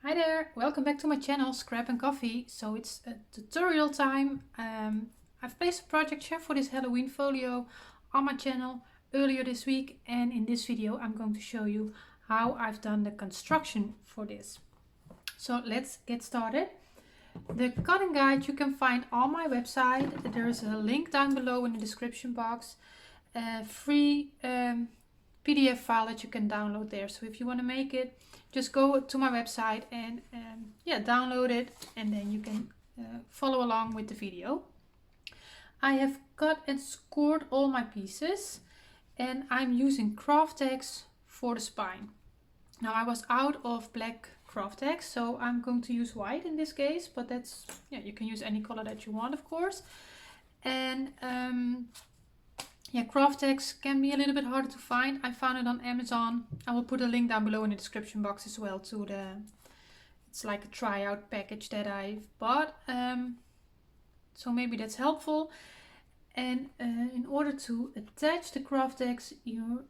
Hi there, welcome back to my channel Scrap and Coffee. So it's a tutorial time. I've placed a project share for this Halloween folio on my channel earlier this week, and in this video I'm going to show you how I've done the construction for this. So let's get started. The cutting guide you can find on my website. There's a link down below in the description box. A free PDF file that you can download there. So if you want to make it, just go to my website and download it, and then you can follow along with the video. I have cut and scored all my pieces, and I'm using Kraftex for the spine. Now I was out of black Kraftex, so I'm going to use white in this case, but that's, you can use any color that you want, of course. And Kraftex can be a little bit harder to find. I found it on Amazon. I will put a link down below in the description box as well to it's like a tryout package that I've bought. So maybe that's helpful. And in order to attach the Kraftex, you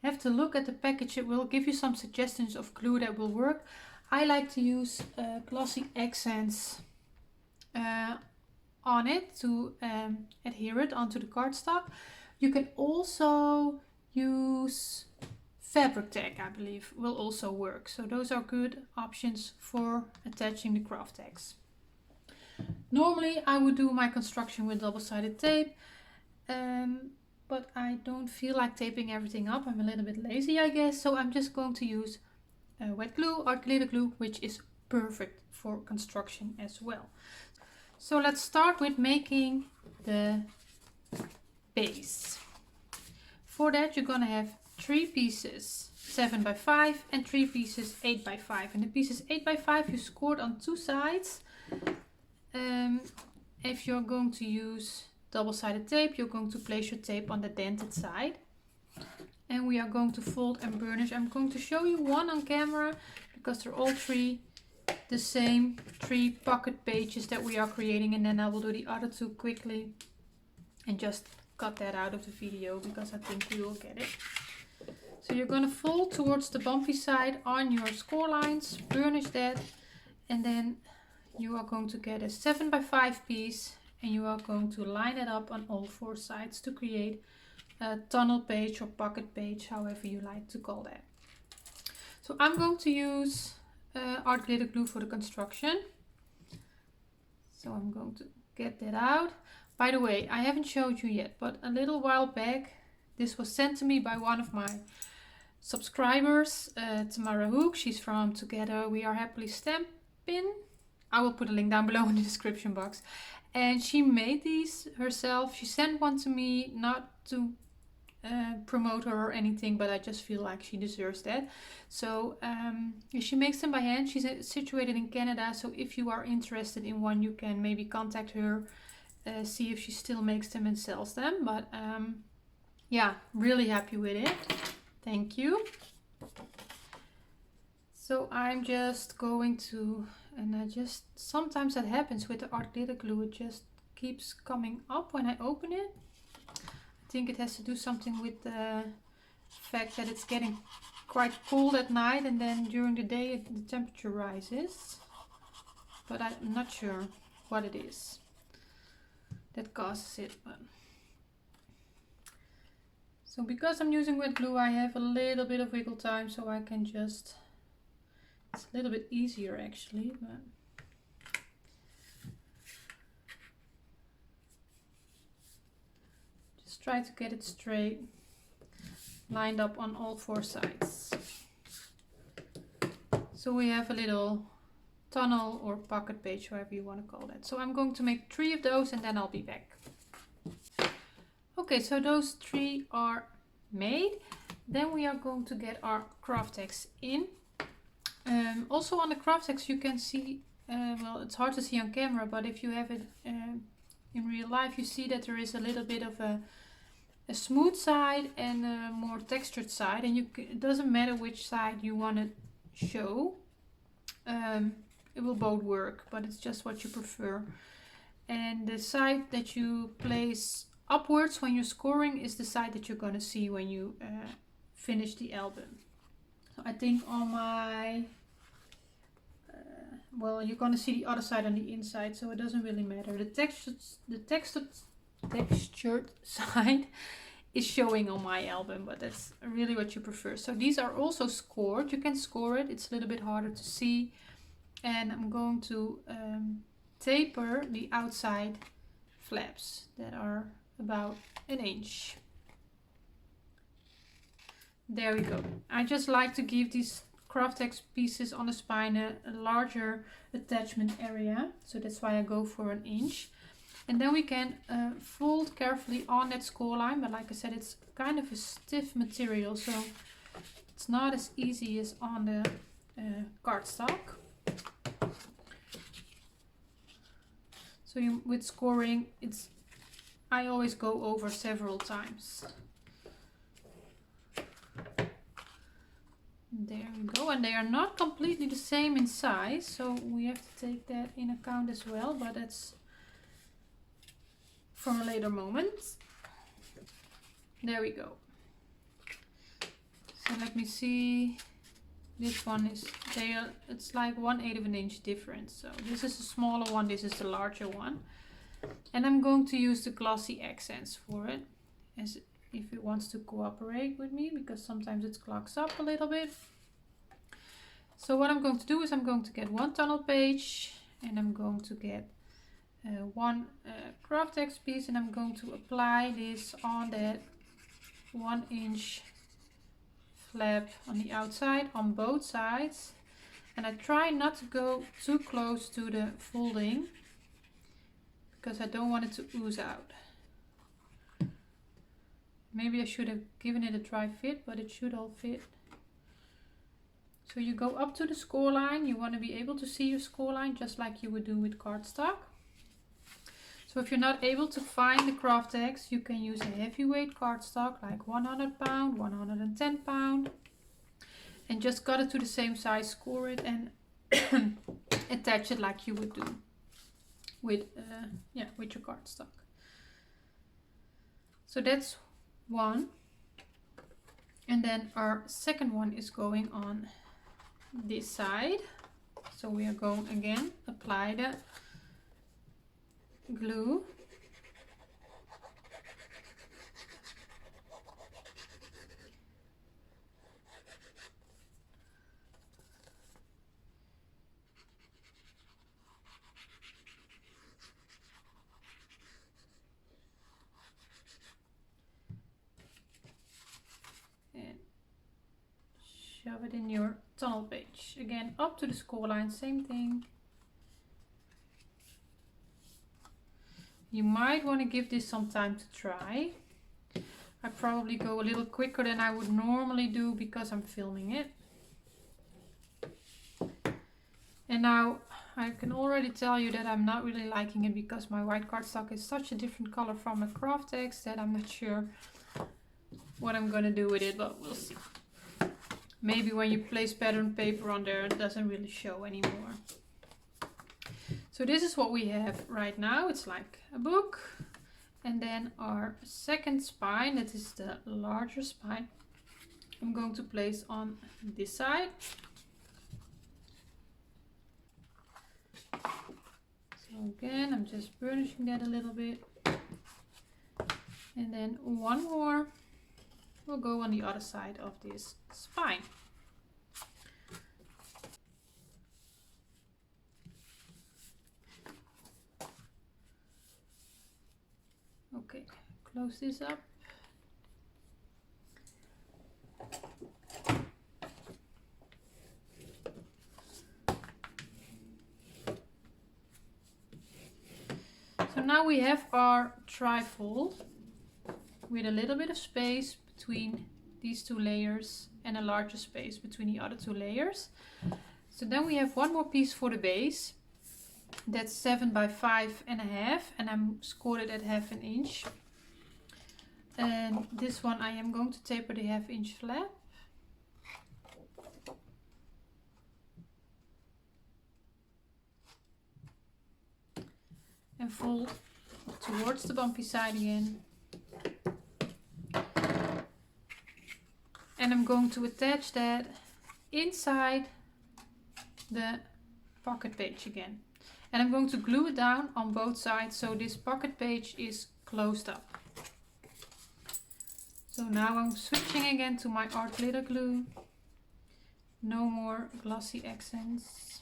have to look at the package. It will give you some suggestions of glue that will work. I like to use glossy accents on it to adhere it onto the cardstock. You can also use fabric tag, I believe, will also work. So those are good options for attaching the Kraftex. Normally I would do my construction with double-sided tape, but I don't feel like taping everything up. I'm a little bit lazy, I guess, so I'm just going to use wet glue, art glitter glue, which is perfect for construction as well. So let's start with making the base. For that you're gonna have 3 pieces 7 by 5 and 3 pieces 8 by 5. And the pieces 8 by 5 you scored on 2 sides. If you're going to use double-sided tape, you're going to place your tape on the dented side. And we are going to fold and burnish. I'm going to show you one on camera because they're all 3 the same 3 pocket pages that we are creating, and then I will do the other 2 quickly and just cut that out of the video because I think you will get it. So you're going to fold towards the bumpy side on your score lines, burnish that, and then you are going to get a 7 by 5 piece, and you are going to line it up on all 4 sides to create a tunnel page or pocket page, however you like to call that. So I'm going to use art glitter glue for the construction. So I'm going to get that out. By the way, I haven't showed you yet, but a little while back this was sent to me by one of my subscribers, Tamara Houk. She's from Together We Are Happily Stampin'. I will put a link down below in the description box. And she made these herself. She sent one to me, not to promote her or anything, but I just feel like she deserves that. So she makes them by hand. She's situated in Canada, so if you are interested in one, you can maybe contact her, see if she still makes them and sells them. But yeah, really happy with it. Thank you. So I'm just going to, and sometimes that happens with the art glitter glue, it just keeps coming up when I open it. I think it has to do something with the fact that it's getting quite cold at night, and then during the day the temperature rises. But I'm not sure what it is that causes it. So because I'm using wet glue, I have a little bit of wiggle time, so I can just, it's a little bit easier actually, but try to get it straight, lined up on all 4 sides. So we have a little tunnel or pocket page, however you want to call that. So I'm going to make 3 of those and then I'll be back. Okay, so those 3 are made. Then we are going to get our Kraftex in. Also on the Kraftex you can see, well, it's hard to see on camera, but if you have it in real life, you see that there is a little bit of a smooth side and a more textured side, and it doesn't matter which side you want to show. It will both work, but it's just what you prefer. And the side that you place upwards when you're scoring is the side that you're going to see when you finish the album. So I think on my well, you're gonna see the other side on the inside, so it doesn't really matter. The textured side is showing on my album, but that's really what you prefer. So these are also scored. You can score it. It's a little bit harder to see. And I'm going to taper the outside flaps that are about an inch. There we go. I just like to give these Kraftex pieces on the spine a larger attachment area, so that's why I go for an inch. And then we can fold carefully on that score line, but like I said, it's kind of a stiff material, so it's not as easy as on the cardstock. So with scoring, I always go over several times. There we go, and they are not completely the same in size, so we have to take that in account as well, but that's for a later moment. There we go. So let me see. This one is it's like 1/8 of an inch difference. So this is the smaller one, this is the larger one. And I'm going to use the glossy accents for it, as if it wants to cooperate with me, because sometimes it clogs up a little bit. So what I'm going to do is I'm going to get one tunnel page, and I'm going to get one Kraftex piece, and I'm going to apply this on that 1 inch flap on the outside on both sides. And I try not to go too close to the folding, because I don't want it to ooze out. Maybe I should have given it a dry fit, but it should all fit. So you go up to the score line. You want to be able to see your score line just like you would do with cardstock. So if you're not able to find the Kraftex, you can use a heavyweight cardstock like 100 pound, 110 pound, and just cut it to the same size, score it, and attach it like you would do with your cardstock. So that's one, and then our second one is going on this side. So we are going again, apply the glue, and shove it in your tunnel page. Again, up to the score line, same thing. You might want to give this some time to dry. I probably go a little quicker than I would normally do because I'm filming it. And now I can already tell you that I'm not really liking it, because my white cardstock is such a different color from my Kraftex that I'm not sure what I'm gonna do with it, but we'll see. Maybe when you place pattern paper on there, it doesn't really show anymore. So this is what we have right now. It's like a book. And then our second spine, that is the larger spine, I'm going to place on this side. So again, I'm just burnishing that a little bit. And then one more will go on the other side of this spine. Okay, close this up. So now we have our trifold with a little bit of space between these two layers and a larger space between the other two layers. So then we have one more piece for the base. That's 7 by 5.5, and I'm scored it at 1/2 inch. And this one I am going to taper the 1/2 inch flap. And fold towards the bumpy side again. And I'm going to attach that inside the pocket page again. And I'm going to glue it down on both sides so this pocket page is closed up. So now I'm switching again to my art glitter glue. No more glossy accents.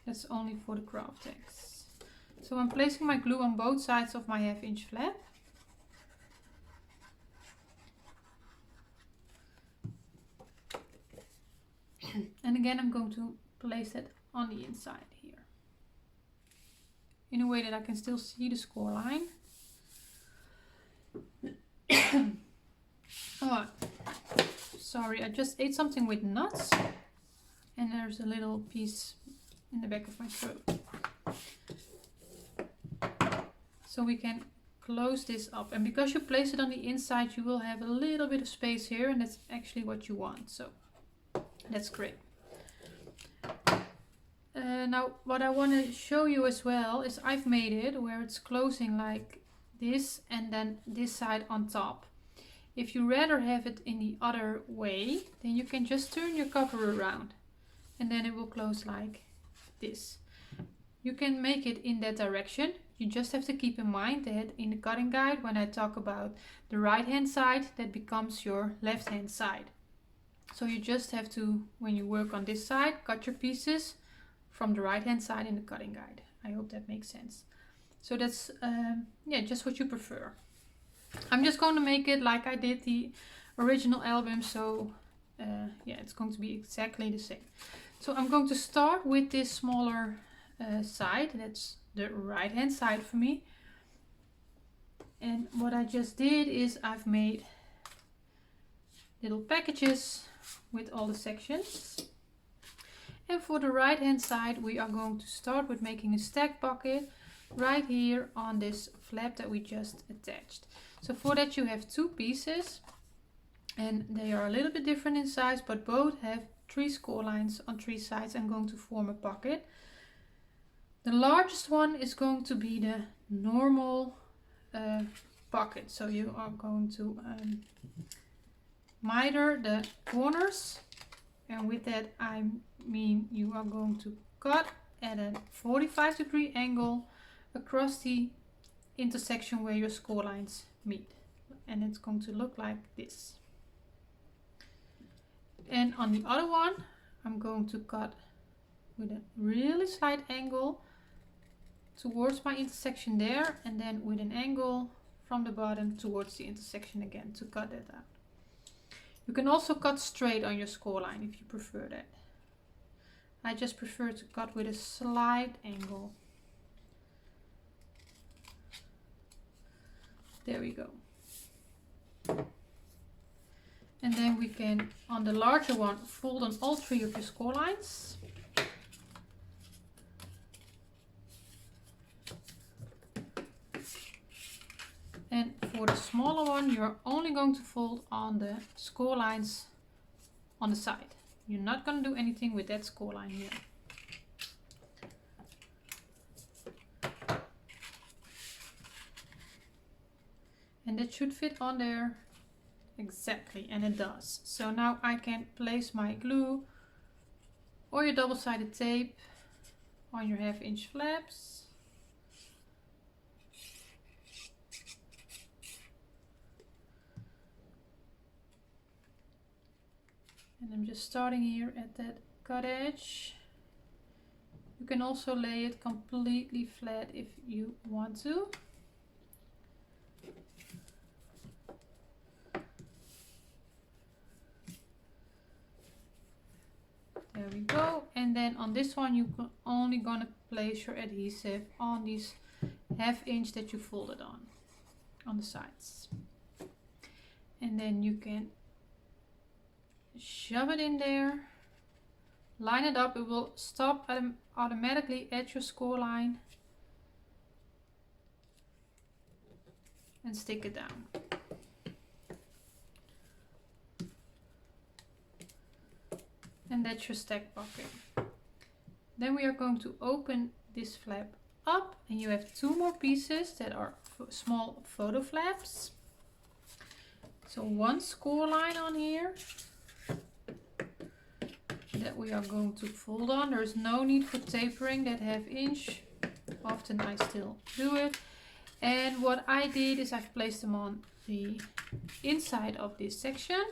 That's only for the Kraftex. So I'm placing my glue on both sides of my 1/2 inch flap. And again I'm going to place it on the inside here. In a way that I can still see the score line. Oh, sorry, I just ate something with nuts. And there's a little piece in the back of my throat. So we can close this up. And because you place it on the inside, you will have a little bit of space here. And that's actually what you want. So that's great. Now what I want to show you as well is I've made it where it's closing like this and then this side on top. If you rather have it in the other way, then you can just turn your cover around and then it will close like this. You can make it in that direction. You just have to keep in mind that in the cutting guide, when I talk about the right hand side, that becomes your left hand side. So you just have to, when you work on this side, cut your pieces from the right hand side in the cutting guide. I hope that makes sense. So that's yeah, just what you prefer. I'm just going to make it like I did the original album, so yeah, it's going to be exactly the same. So I'm going to start with this smaller side. That's the right hand side for me. And what I just did is I've made little packages with all the sections. And for the right hand side we are going to start with making a stack pocket right here on this flap that we just attached. So for that you have 2 pieces and they are a little bit different in size, but both have 3 score lines on 3 sides and going to form a pocket. The largest one is going to be the normal pocket. So you are going to miter the corners, and with that I mean you are going to cut at a 45-degree angle across the intersection where your score lines meet, and it's going to look like this. And on the other one I'm going to cut with a really slight angle towards my intersection there, and then with an angle from the bottom towards the intersection again to cut that out. You can also cut straight on your score line if you prefer that. I just prefer to cut with a slight angle. There we go. And then we can, on the larger one, fold on all 3 of your score lines. And for the smaller one, you're only going to fold on the score lines on the side. You're not going to do anything with that score line here. And that should fit on there exactly, and it does. So now I can place my glue or your double-sided tape on your 1/2 inch flaps. And I'm just starting here at that cut edge. You can also lay it completely flat if you want to. There we go. And then on this one you're only gonna place your adhesive on these 1/2 inch that you folded on the sides. And then you can shove it in there, line it up. It will stop automatically at your score line, and stick it down. And that's your stack pocket. Then we are going to open this flap up, and you have 2 more pieces that are small photo flaps. So 1 score line on here, that we are going to fold on. There's no need for tapering that 1/2 inch. Often I still do it. And what I did is I've placed them on the inside of this section.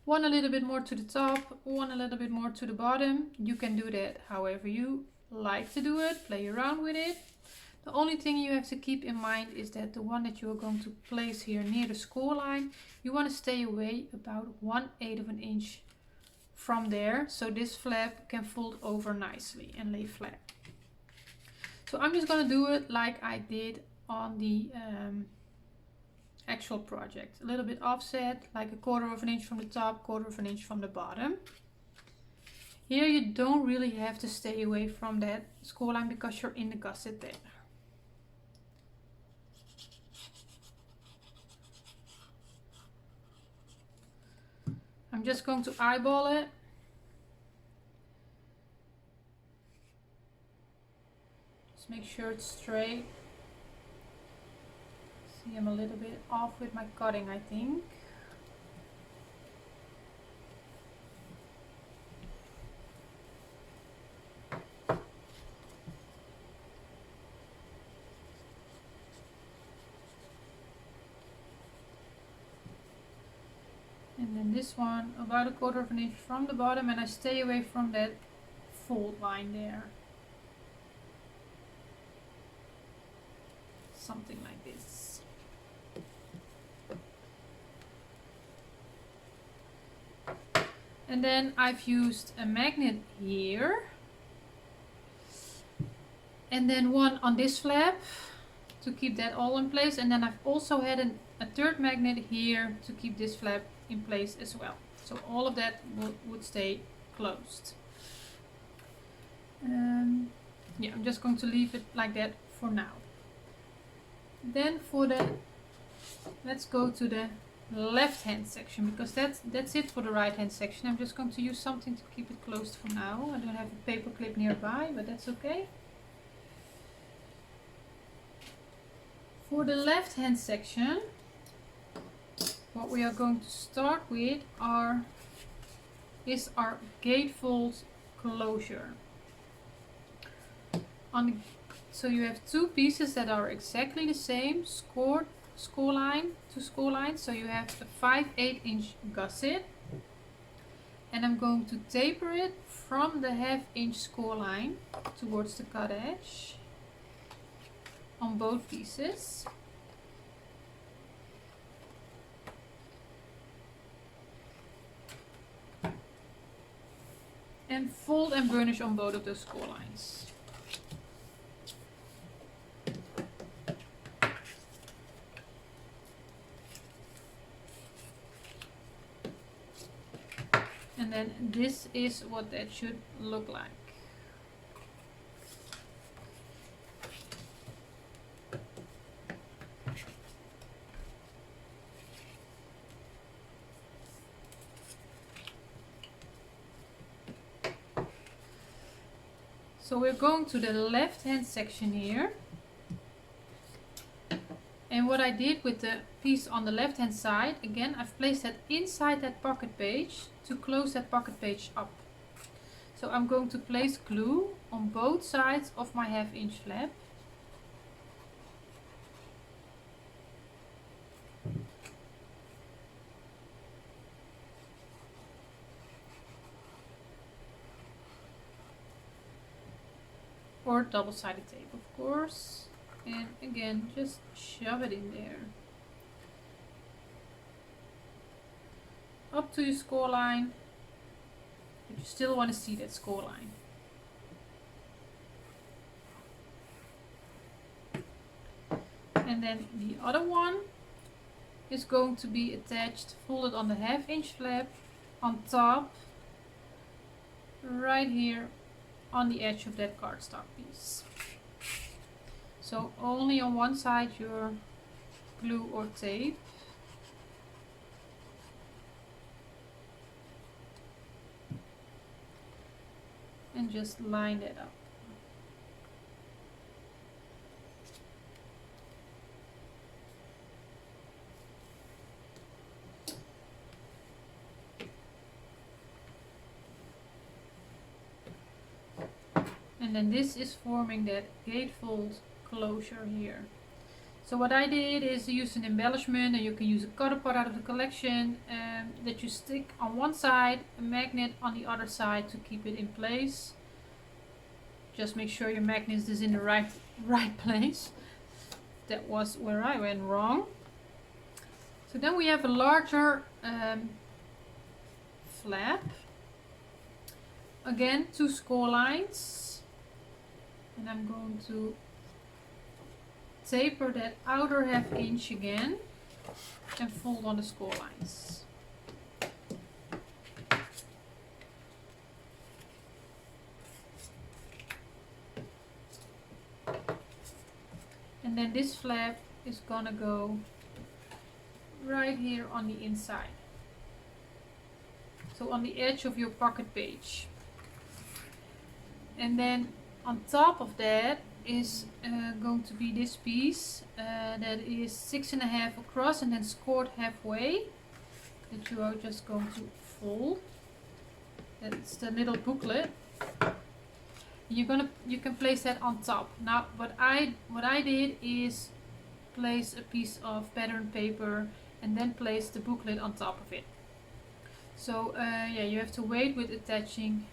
One a little bit more to the top, one a little bit more to the bottom. You can do that however you like to do it, play around with it. The only thing you have to keep in mind is that the one that you are going to place here near the score line, you want to stay away about 1/8 of an inch from there, so this flap can fold over nicely and lay flat. So I'm just going to do it like I did on the actual project. A little bit offset, like 1/4 of an inch from the top, 1/4 of an inch from the bottom. Here you don't really have to stay away from that score line because you're in the gusset there. I'm just going to eyeball it. Just make sure it's straight. See, I'm a little bit off with my cutting, I think. And then this one about 1/4 of an inch from the bottom, and I stay away from that fold line there. Something like this. And then I've used a magnet here. And then one on this flap to keep that all in place. And then I've also had a 3rd magnet here to keep this flap in place as well. So all of that would stay closed. Yeah, I'm just going to leave it like that for now. Then for the, let's go to the left hand section, because that's it for the right hand section. I'm just going to use something to keep it closed for now. I don't have a paper clip nearby, but that's okay. For the left hand section, what we are going to start with is our gatefold closure. So you have 2 pieces that are exactly the same, score line to score line. So you have a 5/8 inch gusset, and I'm going to taper it from the 1/2 inch score line towards the cut edge on both pieces. And fold and burnish on both of those score lines. And then this is what that should look like. So we're going to the left hand section here. And what I did with the piece on the left hand side, again, I've placed that inside that pocket page to close that pocket page up. So I'm going to place glue on both sides of my 1/2 inch flap. Or double-sided tape, of course. And again, just shove it in there. Up to your score line, but you still want to see that score line. And then the other one is going to be attached, folded on the 1/2 inch flap on top, right here on the edge of that cardstock piece. So only on one side your glue or tape. And just line that up. And then this is forming that gatefold closure here. So what I did is use an embellishment, and you can use a cutter part out of the collection that you stick on one side, a magnet on the other side to keep it in place. Just make sure your magnet is in the right place. That was where I went wrong. So then we have a larger flap. Again, 2 score lines. And I'm going to taper that outer ½ inch again and fold on the score lines. And then this flap is gonna go right here on the inside. So on the edge of your pocket page. And then on top of that is going to be this piece that is 6.5 across and then scored halfway, that you are just going to fold. That's the little booklet. You can place that on top. Now what I did is place a piece of pattern paper and then place the booklet on top of it. So yeah, you have to wait with attaching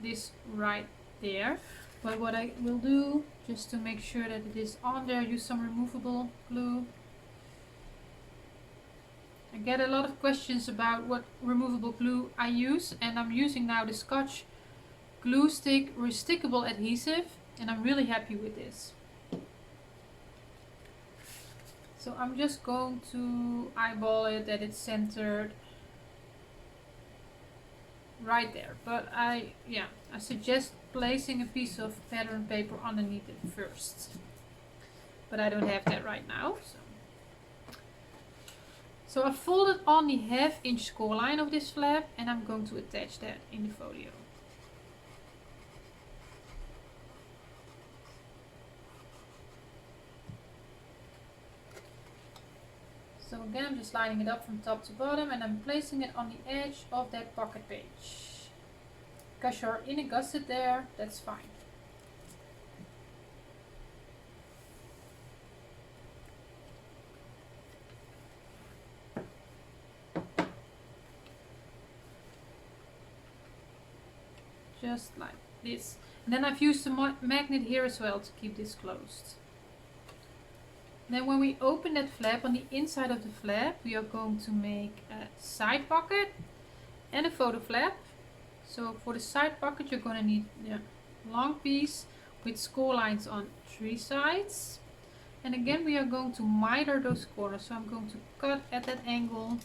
this right there. But what I will do, just to make sure that it is on there, use some removable glue. I get a lot of questions about what removable glue I use, and I'm using now the Scotch glue stick restickable adhesive, and I'm really happy with this. So I'm just going to eyeball it that it's centered right there, but I suggest placing a piece of pattern paper underneath it first, but I don't have that right now. So I folded on the ½ inch score line of this flap, and I'm going to attach that in the folio. So again, I'm just lining it up from top to bottom, and I'm placing it on the edge of that pocket page. Because you're in a gusset there, that's fine. Just like this. And then I've used the magnet here as well to keep this closed. Then when we open that flap, on the inside of the flap we are going to make a side pocket and a photo flap. So for the side pocket you're going to need a long piece with score lines on 3 sides. And again we are going to miter those corners. So I'm going to cut at that angle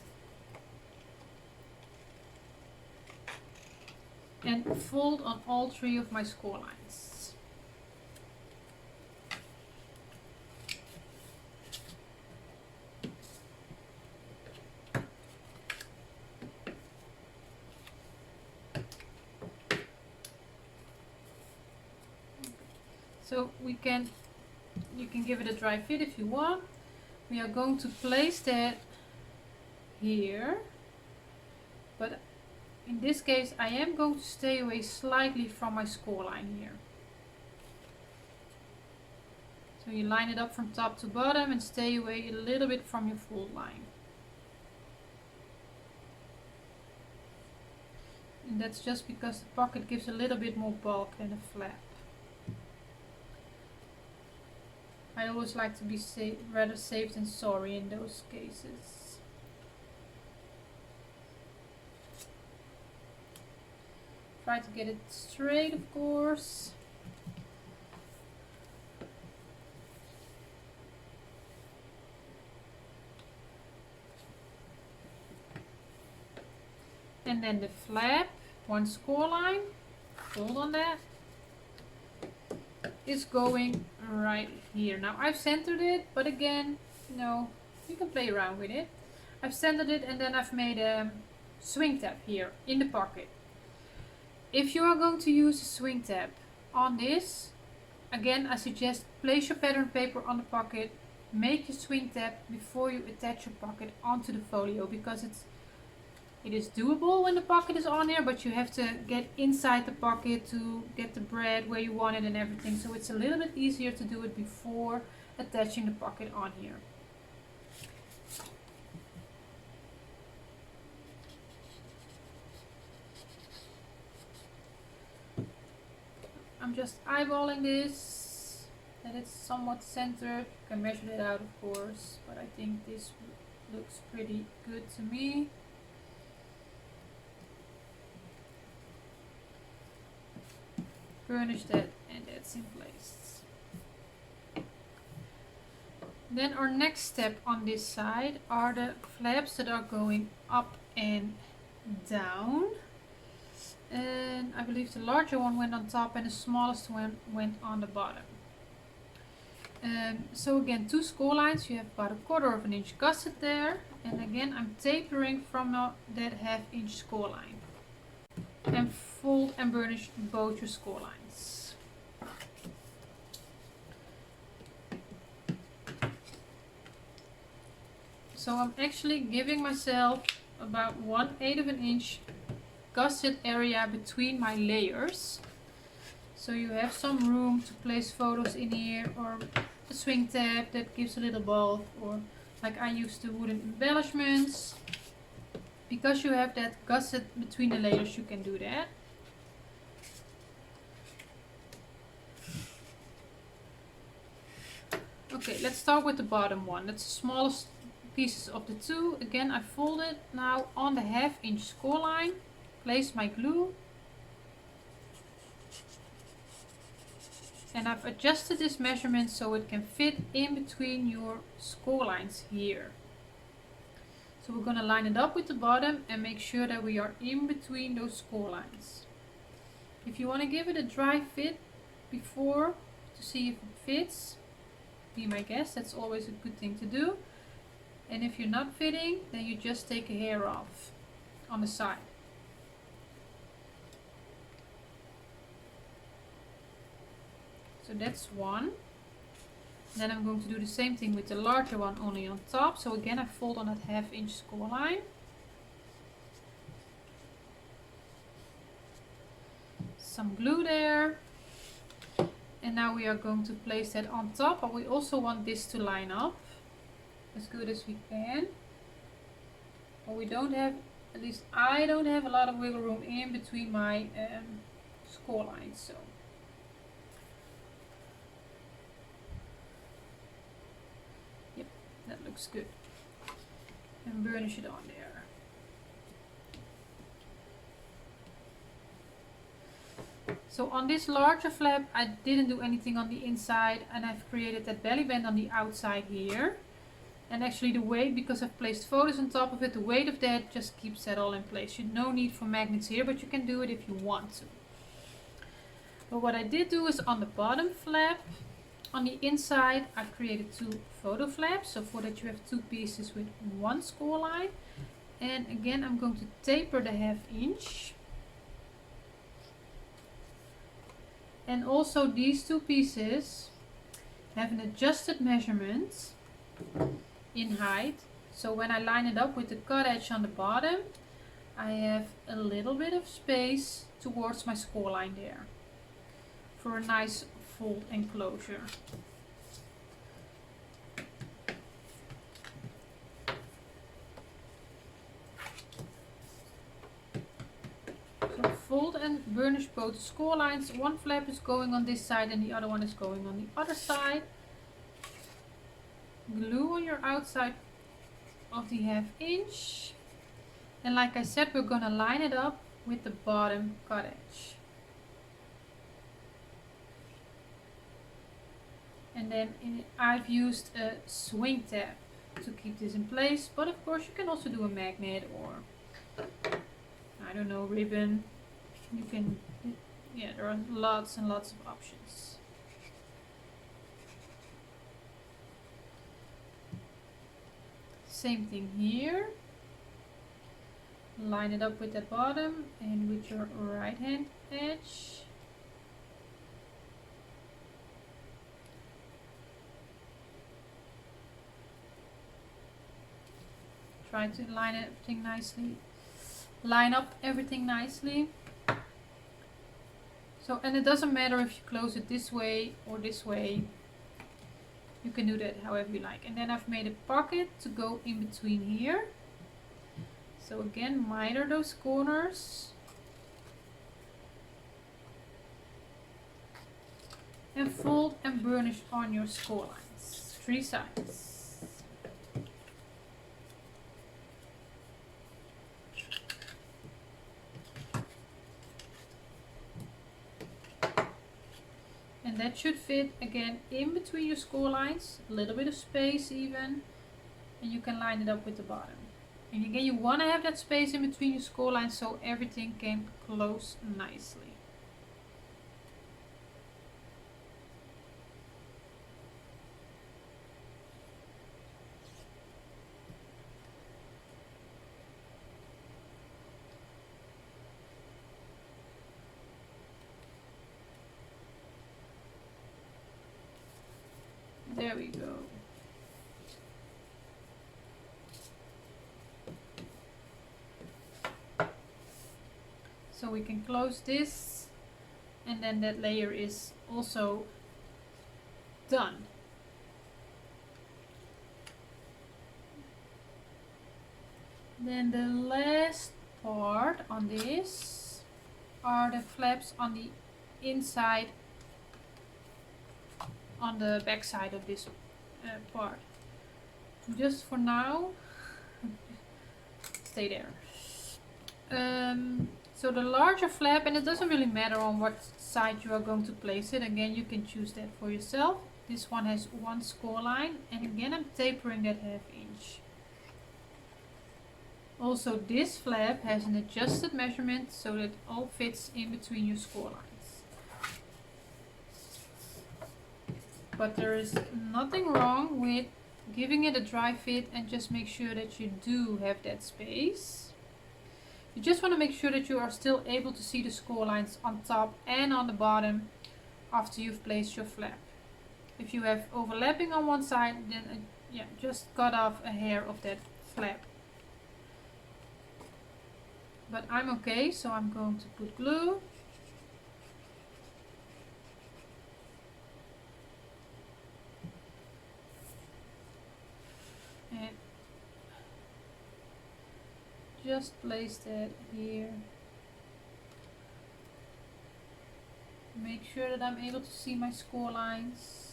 and fold on all 3 of my score lines. So you can give it a dry fit if you want. We are going to place that here, but in this case I am going to stay away slightly from my score line here. So you line it up from top to bottom and stay away a little bit from your fold line. And that's just because the pocket gives a little bit more bulk than a flap. I always like to be rather safe than sorry in those cases. Try to get it straight, of course. And then the flap, 1 score line, fold on that, is going right here. Now I've centered it, but again, no, you can play around with it. I've centered it, and then I've made a swing tab here in the pocket. If you are going to use a swing tab on this, again I suggest place your pattern paper on the pocket, make your swing tab before you attach your pocket onto the folio, because it's It is doable when the pocket is on here, but you have to get inside the pocket to get the bread where you want it and everything. So it's a little bit easier to do it before attaching the pocket on here. I'm just eyeballing this, that it's somewhat centered. You can measure it out, of course, but I think this looks pretty good to me. Burnish that, and that's in place. Then our next step on this side are the flaps that are going up and down. And I believe the larger one went on top and the smallest one went on the bottom. So again, 2 score lines, you have about 1/4 of an inch gusset there, and again I'm tapering from that 1/2 inch score line. And fold and burnish both your score lines. So I'm actually giving myself about 1/8 of an inch gusset area between my layers, so you have some room to place photos in here, or a swing tab that gives a little bulb, or like I used the wooden embellishments. Because you have that gusset between the layers, you can do that. Okay, let's start with the bottom one. That's the smallest pieces of the 2. Again, I fold it now on the 1/2 inch score line. Place my glue, and I've adjusted this measurement so it can fit in between your score lines here. So we're going to line it up with the bottom and make sure that we are in between those score lines. If you want to give it a dry fit before to see if it fits, be my guest, that's always a good thing to do. And if you're not fitting, then you just take a hair off on the side. So that's one. Then I'm going to do the same thing with the larger one, only on top. So again, I fold on that 1/2 inch score line. Some glue there. And now we are going to place that on top, but we also want this to line up as good as we can. But we don't have, at least I don't have a lot of wiggle room in between my score lines. So that looks good. And burnish it on there. So on this larger flap, I didn't do anything on the inside, and I've created that belly band on the outside here. And actually the weight, because I've placed photos on top of it, the weight of that just keeps that all in place. You no need for magnets here, but you can do it if you want to. But what I did do is on the bottom flap, on the inside, I created 2 photo flaps, so for that you have 2 pieces with 1 score line. And again, I'm going to taper the 1/2 inch. And also these 2 pieces have an adjusted measurement in height. So when I line it up with the cut edge on the bottom, I have a little bit of space towards my score line there for a nice fold enclosure. So fold and burnish both score lines. One flap is going on this side and the other one is going on the other side. Glue on your outside of the 1/2 inch. And like I said, we're going to line it up with the bottom cut edge. And then I've used a swing tab to keep this in place, but of course you can also do a magnet, or I don't know, ribbon. You can, yeah, there are lots and lots of options. Same thing here. Line it up with the bottom and with your right hand edge. Try to line everything nicely. line up everything nicely. So, and it doesn't matter if you close it this way or this way. You can do that however you like. And then I've made a pocket to go in between here. So again, miter those corners. And fold and burnish on your score lines, 3 sides. And that should fit again in between your score lines, a little bit of space even, and you can line it up with the bottom. And again, you want to have that space in between your score lines so everything can close nicely. There we go. So we can close this, and then that layer is also done. Then the last part on this are the flaps on the inside, on the back side of this part. Just for now, stay there. So the larger flap, and it doesn't really matter on what side you are going to place it. Again, you can choose that for yourself. This one has 1 score line, and again I'm tapering that 1/2 inch. Also, this flap has an adjusted measurement so that it all fits in between your score lines. But there is nothing wrong with giving it a dry fit and just make sure that you do have that space. You just want to make sure that you are still able to see the score lines on top and on the bottom after you've placed your flap. If you have overlapping on one side, then just cut off a hair of that flap. But I'm okay, so I'm going to put glue. And just place that here. Make sure that I'm able to see my score lines.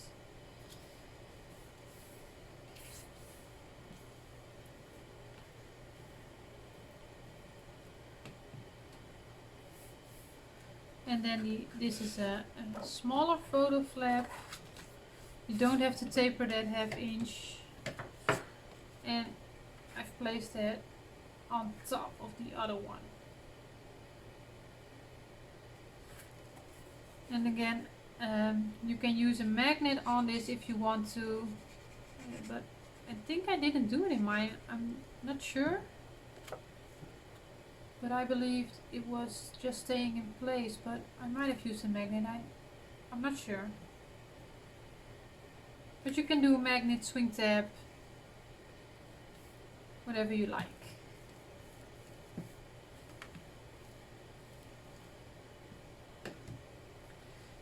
And then this is a smaller photo flap. You don't have to taper that 1/2 inch. And I've placed that on top of the other one. And again, you can use a magnet on this if you want to, but I think I didn't do it in mine. I'm not sure, but I believed it was just staying in place, but I might have used a magnet. I'm not sure. But you can do a magnet, swing tab, whatever you like.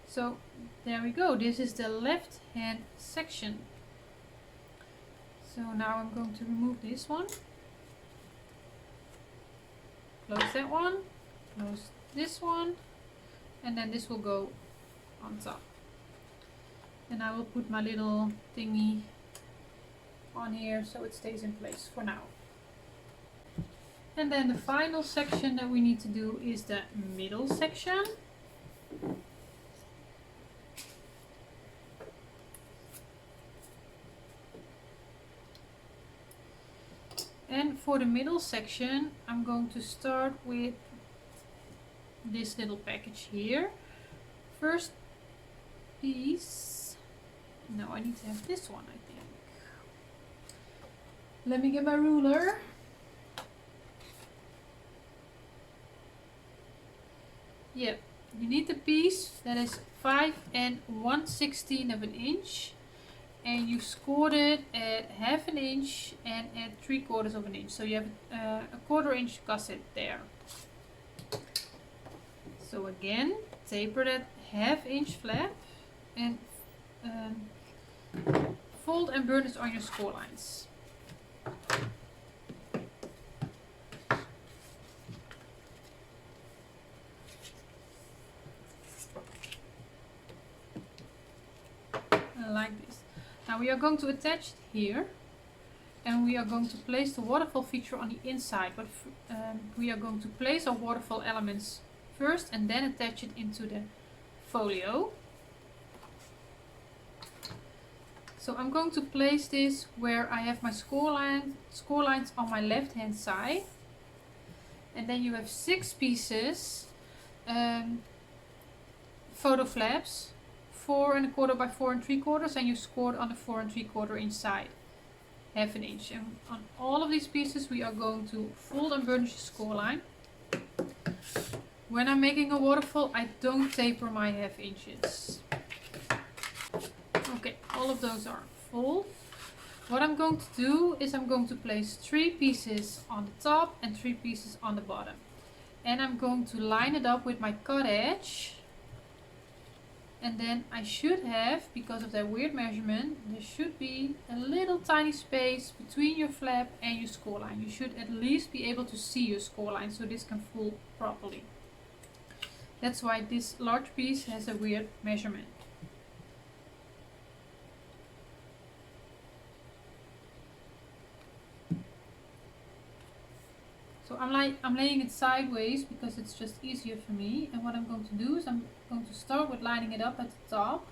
So there we go. This is the left hand section. So now I'm going to remove this one. Close that one. Close this one. And then this will go on top. And I will put my little thingy on here so it stays in place for now. And then the final section that we need to do is the middle section. And for the middle section, I'm going to start with this little package here. First piece. No, I need to have this one, I think. Let me get my ruler. Yep, you need the piece that is 5 1/16 of an inch. and you scored it at 1/2 inch and at 3/4 of an inch. So you have a 1/4 inch gusset there. So again, taper that 1/2 inch flap and fold and burnish on your score lines. Like this. Now we are going to attach it here, and we are going to place the waterfall feature on the inside, but we are going to place our waterfall elements first and then attach it into the folio. So I'm going to place this where I have my score lines on my left hand side, and then you have 6 pieces photo flaps, 4 1/4 by 4 3/4, and you scored on the 4 3/4 inch side, 1/2 inch. And on all of these pieces we are going to fold and burnish the score line. When I'm making a waterfall, I don't taper my 1/2 inches. Okay, all of those are full. What I'm going to do is I'm going to place 3 pieces on the top and 3 pieces on the bottom. And I'm going to line it up with my cut edge. And then I should have, because of that weird measurement, there should be a little tiny space between your flap and your score line. You should at least be able to see your score line so this can fold properly. That's why this large piece has a weird measurement. So I'm laying it sideways because it's just easier for me. And what I'm going to do is I'm going to start with lining it up at the top.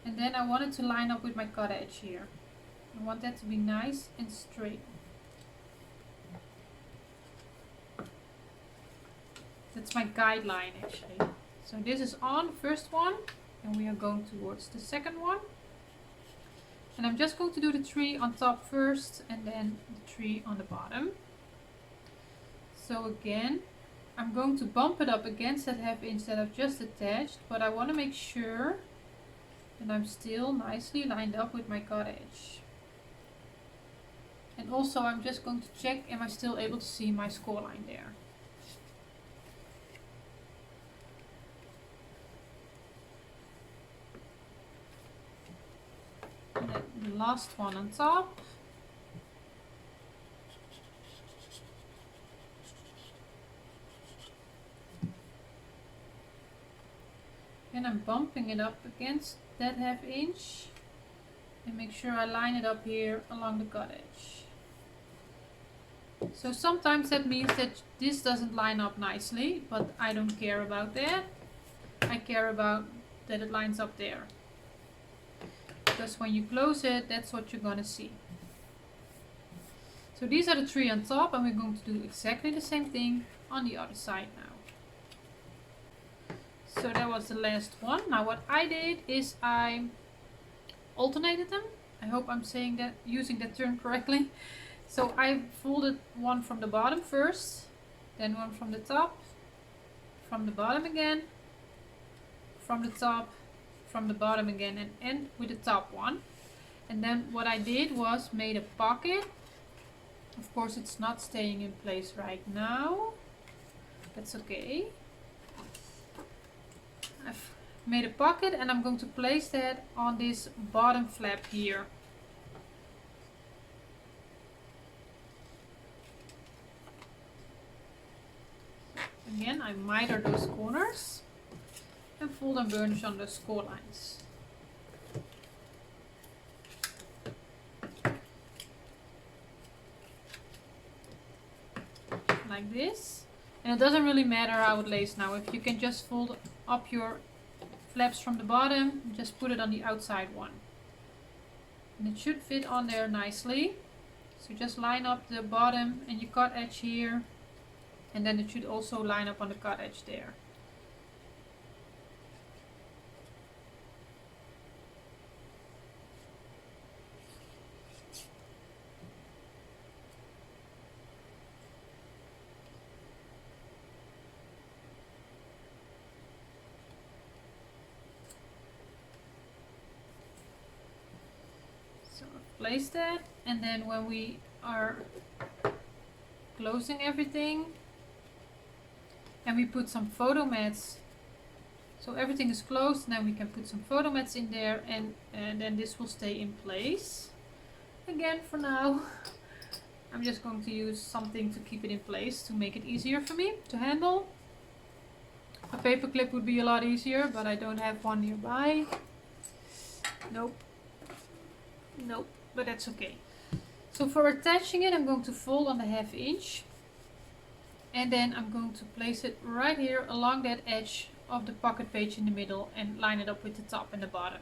And then I want it to line up with my cut edge here. I want that to be nice and straight. That's my guideline actually. So this is on the first one, and we are going towards the second one. And I'm just going to do the 3 on top first and then the 3 on the bottom. So again, I'm going to bump it up against that 1/2 inch that I've just attached, but I want to make sure that I'm still nicely lined up with my cut edge. And also I'm just going to check, am I still able to see my score line there? And then the last one on top. And I'm bumping it up against that 1/2 inch and make sure I line it up here along the cut edge. So sometimes that means that this doesn't line up nicely, but I don't care about that. I care about that it lines up there. Because when you close it, that's what you're gonna see. So these are the 3 on top, and we're going to do exactly the same thing on the other side now. So that was the last one. Now what I did is I alternated them. I hope I'm saying that, using that term correctly. So I folded one from the bottom first, then one from the top, from the bottom again, from the top, from the bottom again, and end with the top one. And then what I did was made a pocket. Of course it's not staying in place right now. That's okay. I've made a pocket and I'm going to place that on this bottom flap here. Again, I miter those corners and fold and burnish on the score lines. Like this. And it doesn't really matter how it lays now. If you can just fold up your flaps from the bottom, just put it on the outside one. And it should fit on there nicely. So just line up the bottom and your cut edge here. And then it should also line up on the cut edge there. place that, and then when we are closing everything and we put some photo mats, so everything is closed, and then we can put some photo mats in there, and then this will stay in place. Again, for now I'm just going to use something to keep it in place to make it easier for me to handle. A paper clip would be a lot easier, but I don't have one nearby. Nope, but that's okay. So for attaching it, I'm going to fold on the 1/2 inch, and then I'm going to place it right here along that edge of the pocket page in the middle and line it up with the top and the bottom.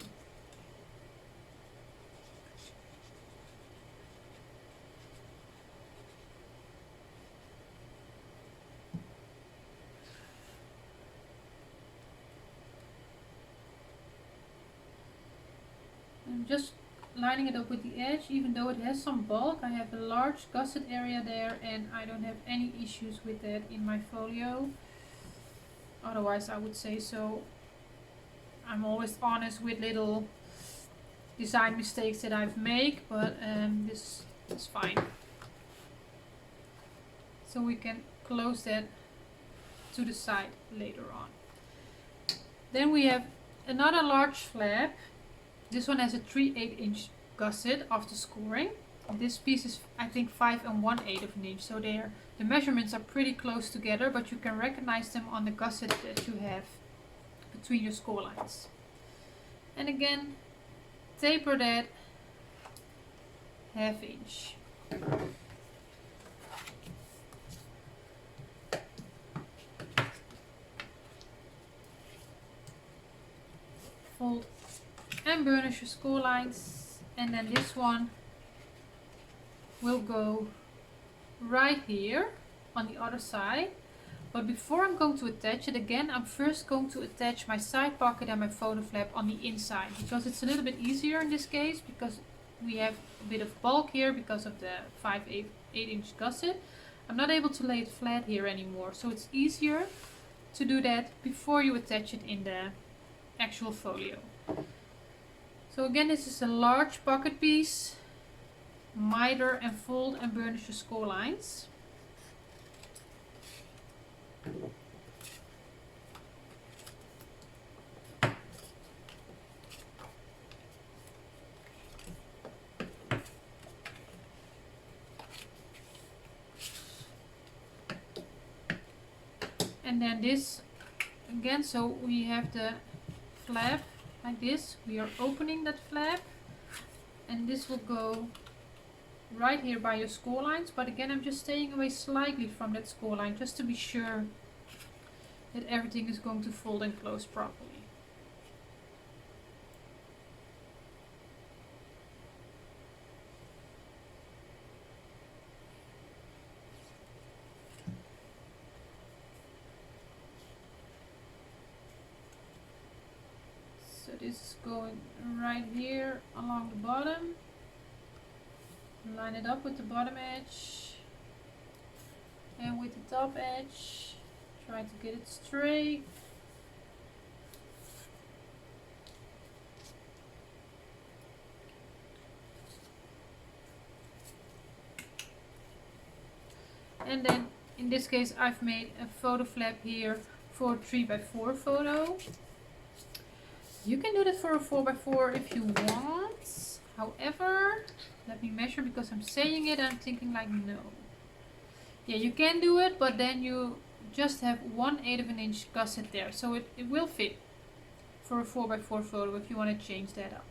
I'm just lining it up with the edge. Even though it has some bulk, I have a large gusset area there, and I don't have any issues with that in my folio. Otherwise I would say so. I'm always honest with little design mistakes that I've made, but this is fine. So we can close that to the side later on. Then we have another large flap. This one has a 3/8 inch gusset after scoring. This piece is, I think, 5 1/8 of an inch, so the measurements are pretty close together, but you can recognize them on the gusset that you have between your score lines. And again, taper that 1/2 inch. Fold and burnish your score lines, and then this one will go right here on the other side. But before I'm going to attach it again, I'm first going to attach my side pocket and my photo flap on the inside, because it's a little bit easier in this case, because we have a bit of bulk here because of the 5/8 inch gusset. I'm not able to lay it flat here anymore, so it's easier to do that before you attach it in the actual folio. So again, this is a large pocket piece. Miter and fold and burnish your score lines. And then this again, so we have the flap like this. We are opening that flap, and this will go right here by your score lines, but again I'm just staying away slightly from that score line just to be sure that everything is going to fold and close properly. So this is going right here along the bottom. Line it up with the bottom edge and with the top edge. Try to get it straight. And then in this case I've made a photo flap here for a 3x4 photo. You can do that for a 4x4 if you want. However, let me measure, because I'm saying it and I'm thinking like, no. Yeah, you can do it, but then you just have 1/8 of an inch gusset there. So it will fit for a 4x4 photo if you want to change that up.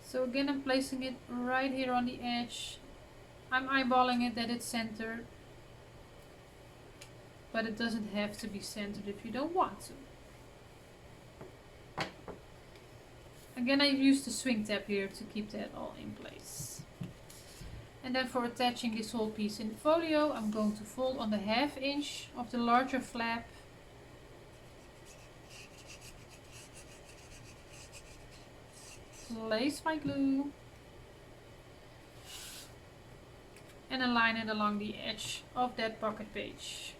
So again, I'm placing it right here on the edge. I'm eyeballing it that it's centered, but it doesn't have to be centered if you don't want to. Again, I used the swing tab here to keep that all in place. And then for attaching this whole piece in the folio, I'm going to fold on the 1/2 inch of the larger flap. Place my glue. And align it along the edge of that pocket page.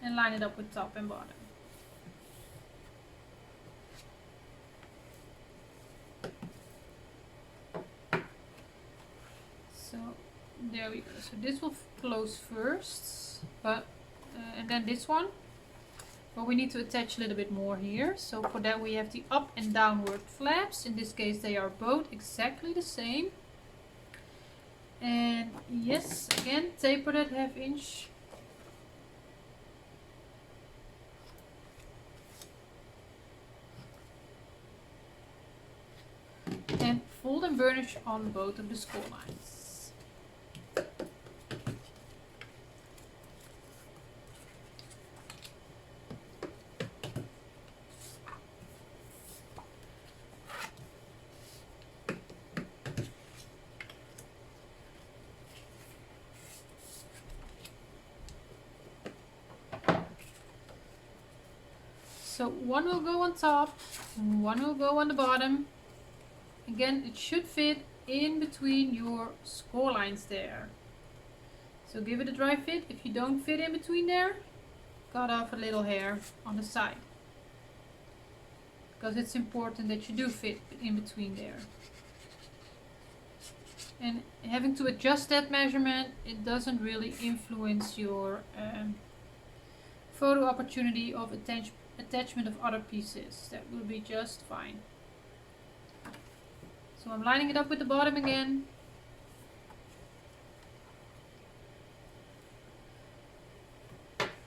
and line it up with top and bottom. So there we go. So this will close first, but and then this one. But we need to attach a little bit more here. So for that we have the up and downward flaps. In this case they are both exactly the same. And yes, again, taper that ½ inch. And fold and burnish on both of the score lines. So one will go on top, and one will go on the bottom. Again, it should fit in between your score lines there. So give it a dry fit. If you don't fit in between there, cut off a little hair on the side. Because it's important that you do fit in between there. And having to adjust that measurement, it doesn't really influence your photo opportunity of attachment of other pieces. That will be just fine. So I'm lining it up with the bottom again.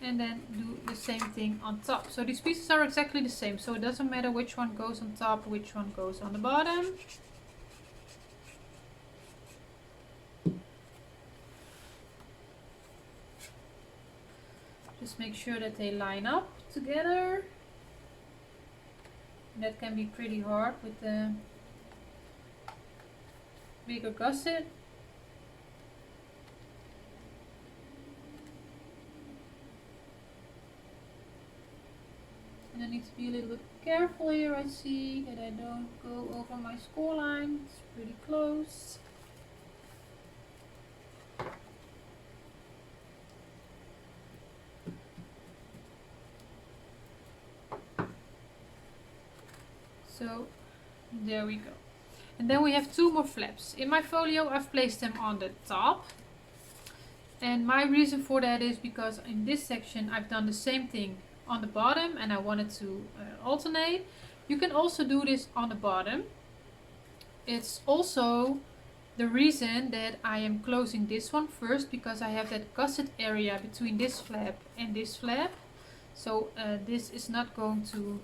And then do the same thing on top. So these pieces are exactly the same, so it doesn't matter which one goes on top, which one goes on the bottom. Just make sure that they line up together. That can be pretty hard with the bigger gusset. And I need to be a little bit careful here. I see that I don't go over my score line. It's pretty close. So there we go. And then we have 2 more flaps. In my folio I've placed them on the top. And my reason for that is because in this section I've done the same thing on the bottom and I wanted to alternate. You can also do this on the bottom. It's also the reason that I am closing this one first, because I have that gusset area between this flap and this flap. So this is not going to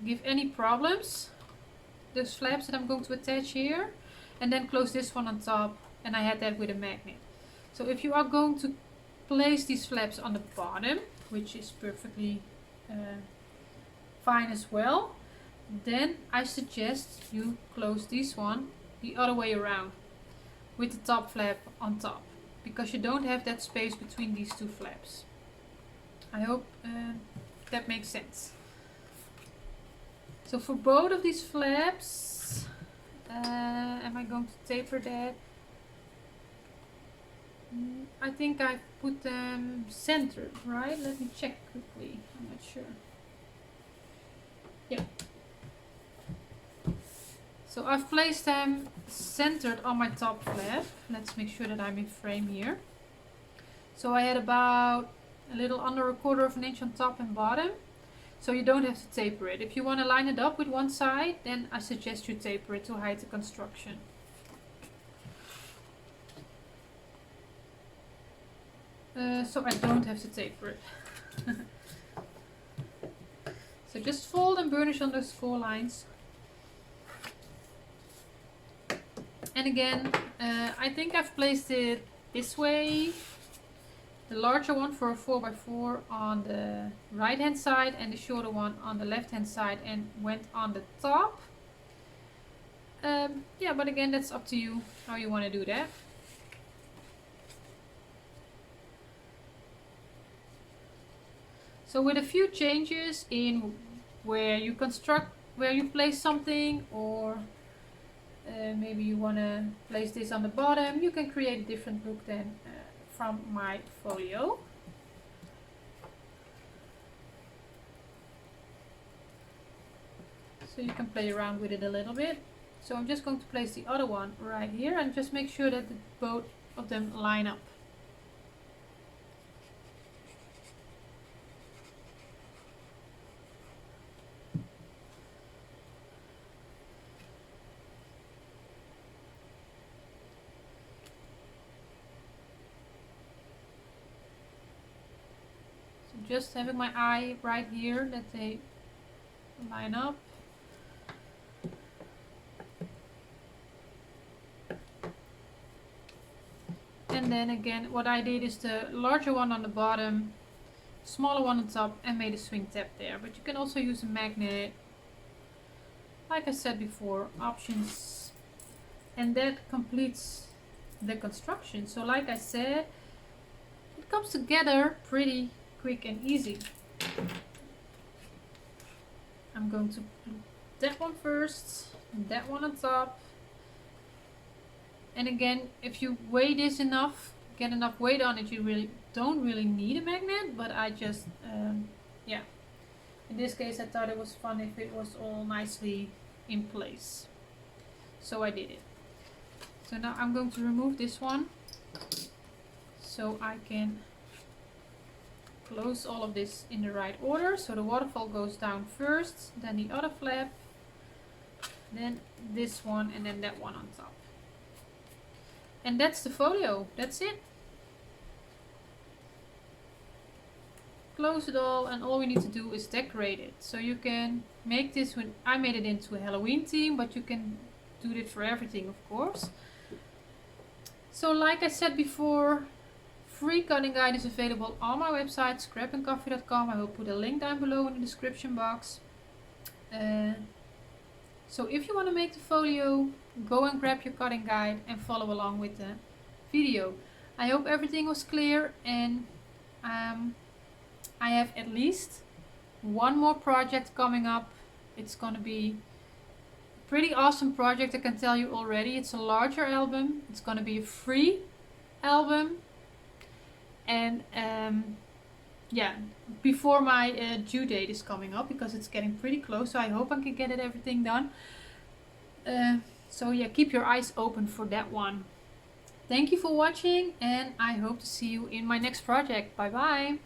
give any problems, those flaps that I'm going to attach here, and then close this one on top, and I had that with a magnet. So if you are going to place these flaps on the bottom, which is perfectly fine as well, then I suggest you close this one the other way around with the top flap on top, because you don't have that space between these 2 flaps. I hope that makes sense. So for both of these flaps, am I going to taper that? I think I put them centered, right? Let me check quickly. I'm not sure. Yeah. So I've placed them centered on my top flap. Let's make sure that I'm in frame here. So I had about a little under 1/4 inch on top and bottom. So you don't have to taper it. If you want to line it up with one side, then I suggest you taper it to hide the construction. So I don't have to taper it. So just fold and burnish on those score lines. And again, I think I've placed it this way. The larger one for a 4x4 on the right hand side and the shorter one on the left hand side, and went on the top. Yeah, but again, that's up to you how you want to do that. So with a few changes in where you construct, where you place something, or maybe you want to place this on the bottom, you can create a different look than from my folio. so you can play around with it a little bit. So I'm just going to place the other one right here and just make sure that both of them line up. So just having my eye right here that they line up. And then again, what I did is the larger one on the bottom, smaller one on top, and made a swing tab there. But you can also use a magnet. Like I said before, options. And that completes the construction. So like I said, it comes together pretty quick and easy. I'm going to put that one first, and that one on top. And again, if you weigh this enough, get enough weight on it, you don't really need a magnet, but I just, yeah. In this case, I thought it was fun if it was all nicely in place. So I did it. So now I'm going to remove this one so I can close all of this in the right order. So the waterfall goes down first, then the other flap, then this one, and then that one on top. And that's the folio. That's it. Close it all, and all we need to do is decorate it. So you can make this when I made it into a Halloween theme, but you can do it for everything, of course. So like I said before, free cutting guide is available on my website, scrapandcoffee.com. I will put a link down below in the description box. So if you want to make the folio, go and grab your cutting guide and follow along with the video. I hope everything was clear, and I have at least one more project coming up. It's going to be a pretty awesome project, I can tell you already. It's a larger album. It's going to be a free album. And yeah, before my due date is coming up, because it's getting pretty close, so I hope I can get everything done. So yeah, keep your eyes open for that one. Thank you for watching, and I hope to see you in my next project. Bye bye.